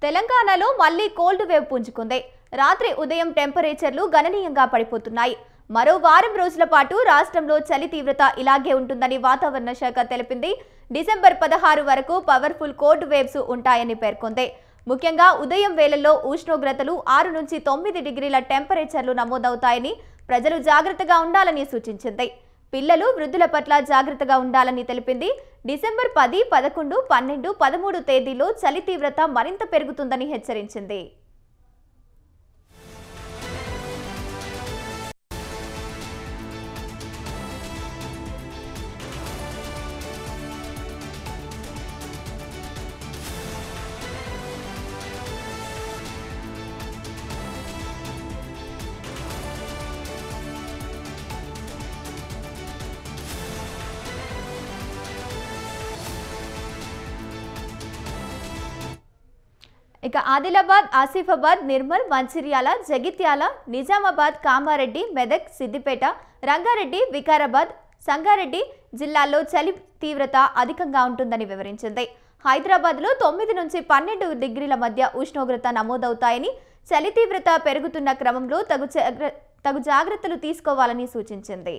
తెలంగాణలో మళ్లీ cold wave పుంజుకుంది. రాత్రి ఉదయం టెంపరేచర్లు గణనీయంగా పడిపోతున్నాయి. మరో వారం రోజుల పాటు రాష్ట్రంలో చలి తీవ్రత ఇలాగే ఉంటుందని వాతావరణ శాఖ తెలిపింది. డిసెంబర్ 16 వరకు పవర్ఫుల్ కోల్డ్ వేవ్స్ ఉంటాయని పేర్కొంది. ముఖ్యంగా ఉదయం వేళల్లో ఉష్ణోగ్రతలు 6 నుంచి 9 డిగ్రీల టెంపరేచర్లు నమోదవుతాయని ప్రజలు జాగ్రత్తగా ఉండాలని సూచించింది. పిల్లలు, వృద్ధుల పట్ల జాగ్రత్తగా ఉండాలని తెలిపింది. డిసెంబర్ 10, 11, 12, 13 తేదీల్లో చలి తీవ్రత మరింత పెరుగుతుందని హెచ్చరించింది. ఇక ఆదిలాబాద్, ఆసిఫాబాద్, నిర్మల్, మంచిర్యాల, జగిత్యాల, నిజామాబాద్, కామారెడ్డి, మెదక్, సిద్దిపేట, రంగారెడ్డి, వికారాబాద్, సంగారెడ్డి జిల్లాల్లో చలి తీవ్రత అధికంగా ఉంటుందని వివరించింది. హైదరాబాద్లో 9 నుంచి 12 డిగ్రీల మధ్య ఉష్ణోగ్రత నమోదవుతాయని, చలి తీవ్రత పెరుగుతున్న క్రమంలో తగు జాగ్రత్తలు తీసుకోవాలని సూచించింది.